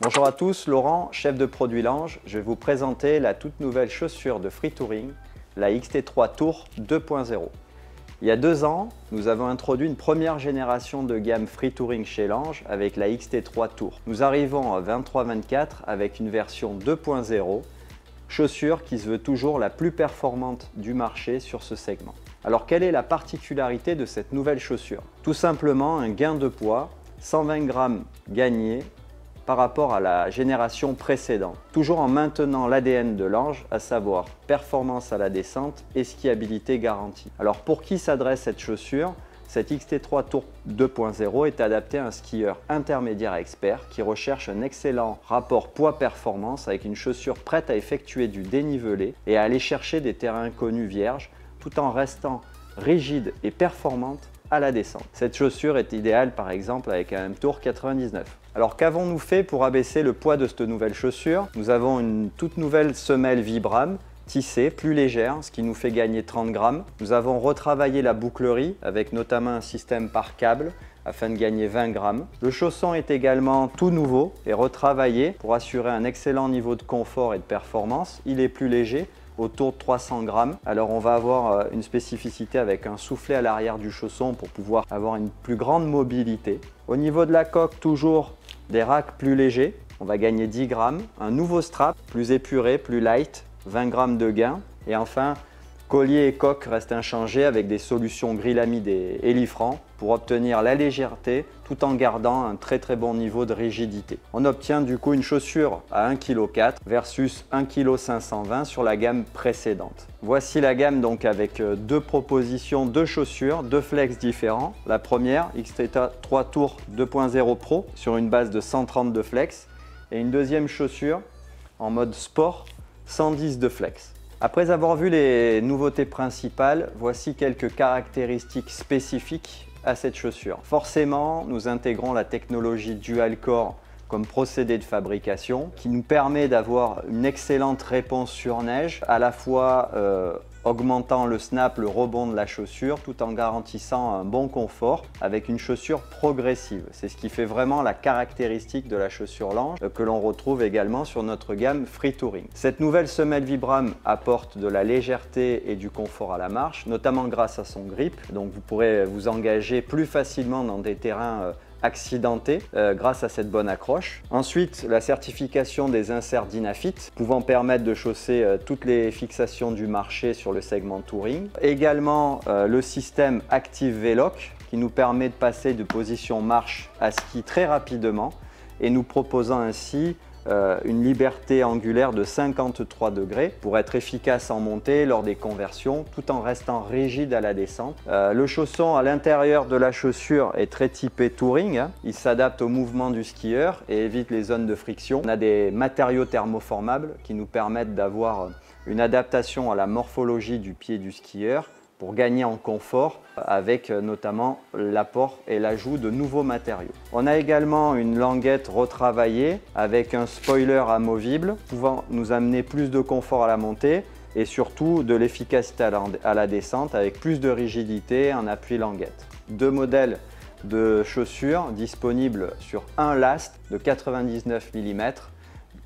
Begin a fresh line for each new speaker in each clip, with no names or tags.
Bonjour à tous, Laurent, chef de produit Lange. Je vais vous présenter la toute nouvelle chaussure de Free Touring, la XT3 Tour 2.0. Il y a 2 ans, nous avons introduit une première génération de gamme Free Touring chez Lange avec la XT3 Tour. Nous arrivons en 23-24 avec une version 2.0, chaussure qui se veut toujours la plus performante du marché sur ce segment. Alors quelle est la particularité de cette nouvelle chaussure? Tout simplement un gain de poids, 120 grammes gagnés par rapport à la génération précédente, toujours en maintenant l'ADN de Lange, à savoir performance à la descente et skiabilité garantie. Alors pour qui s'adresse cette chaussure? Cette XT3 Tour 2.0 est adaptée à un skieur intermédiaire expert qui recherche un excellent rapport poids-performance avec une chaussure prête à effectuer du dénivelé et à aller chercher des terrains connus vierges tout en restant rigide et performante à la descente. Cette chaussure est idéale par exemple avec un M-Tour 99. Alors qu'avons-nous fait pour abaisser le poids de cette nouvelle chaussure? Nous avons une toute nouvelle semelle Vibram tissée, plus légère, ce qui nous fait gagner 30 grammes. Nous avons retravaillé la bouclerie avec notamment un système par câble afin de gagner 20 grammes. Le chausson est également tout nouveau et retravaillé pour assurer un excellent niveau de confort et de performance. Il est plus léger, autour de 300 grammes. Alors on va avoir une spécificité avec un soufflet à l'arrière du chausson pour pouvoir avoir une plus grande mobilité. Au niveau de la coque, toujours des racks plus légers. On va gagner 10 grammes. Un nouveau strap, plus épuré, plus light, 20 grammes de gain. Et enfin, collier et coque restent inchangés avec des solutions gris-lamide et Elifran pour obtenir la légèreté tout en gardant un très bon niveau de rigidité. On obtient du coup une chaussure à 1,4 kg versus 1,520 kg sur la gamme précédente. Voici la gamme donc avec 2 propositions de chaussures, 2 flex différents. La première, XT3 Tour 2.0 Pro sur une base de 132 flex et une deuxième chaussure en mode sport 110 de flex. Après avoir vu les nouveautés principales, voici quelques caractéristiques spécifiques à cette chaussure. Forcément, nous intégrons la technologie Dual Core comme procédé de fabrication qui nous permet d'avoir une excellente réponse sur neige, à la fois augmentant le snap, le rebond de la chaussure, tout en garantissant un bon confort avec une chaussure progressive. C'est ce qui fait vraiment la caractéristique de la chaussure Lange que l'on retrouve également sur notre gamme Free Touring. Cette nouvelle semelle Vibram apporte de la légèreté et du confort à la marche, notamment grâce à son grip. Donc vous pourrez vous engager plus facilement dans des terrains accidenté grâce à cette bonne accroche. Ensuite, la certification des inserts Dynafit pouvant permettre de chausser toutes les fixations du marché sur le segment Touring. Également le système Active V-Lock qui nous permet de passer de position marche à ski très rapidement et nous proposant ainsi une liberté angulaire de 53 degrés pour être efficace en montée lors des conversions tout en restant rigide à la descente. Le chausson à l'intérieur de la chaussure est très typé touring, hein. Il s'adapte au mouvement du skieur et évite les zones de friction. On a des matériaux thermoformables qui nous permettent d'avoir une adaptation à la morphologie du pied du skieur pour gagner en confort avec notamment l'apport et l'ajout de nouveaux matériaux. On a également une languette retravaillée avec un spoiler amovible pouvant nous amener plus de confort à la montée et surtout de l'efficacité à la descente avec plus de rigidité en appui languette. 2 modèles de chaussures disponibles sur un last de 99 mm,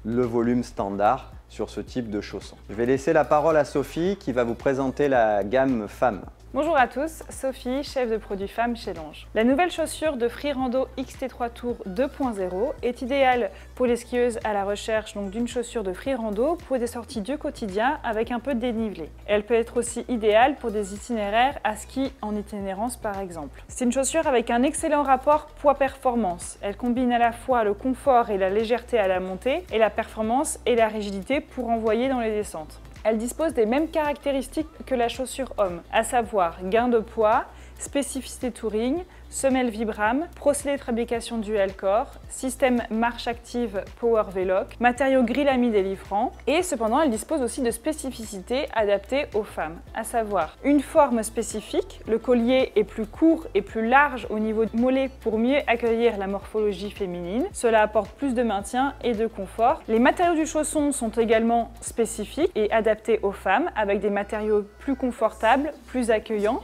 le volume standard sur ce type de chausson. Je vais laisser la parole à Sophie qui va vous présenter la gamme Femmes.
Bonjour à tous, Sophie, chef de produit Femmes chez Lange. La nouvelle chaussure de Free Rando XT3 Tour 2.0 est idéale pour les skieuses à la recherche d'une chaussure de Free Rando pour des sorties du quotidien avec un peu de dénivelé. Elle peut être aussi idéale pour des itinéraires à ski en itinérance par exemple. C'est une chaussure avec un excellent rapport poids-performance. Elle combine à la fois le confort et la légèreté à la montée et la performance et la rigidité pour envoyer dans les descentes. Elle dispose des mêmes caractéristiques que la chaussure homme, à savoir gain de poids, spécificité touring, semelle Vibram, procédé de fabrication Dual Core, système marche active Power V-Lock, matériaux gris-lamide et Elifran, et cependant elle dispose aussi de spécificités adaptées aux femmes, à savoir une forme spécifique, le collier est plus court et plus large au niveau du mollet pour mieux accueillir la morphologie féminine, cela apporte plus de maintien et de confort. Les matériaux du chausson sont également spécifiques et adaptés aux femmes avec des matériaux plus confortables, plus accueillants,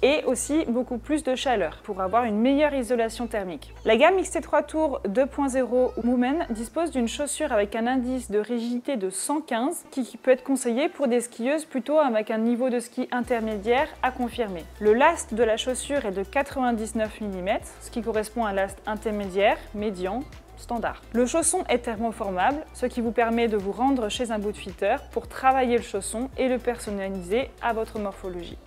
et aussi beaucoup plus de chaleur pour avoir une meilleure isolation thermique. La gamme XT3 Tour 2.0 Women dispose d'une chaussure avec un indice de rigidité de 115 qui peut être conseillé pour des skieuses plutôt avec un niveau de ski intermédiaire à confirmer. Le last de la chaussure est de 99 mm, ce qui correspond à un last intermédiaire, médian, standard. Le chausson est thermoformable, ce qui vous permet de vous rendre chez un bootfitter pour travailler le chausson et le personnaliser à votre morphologie.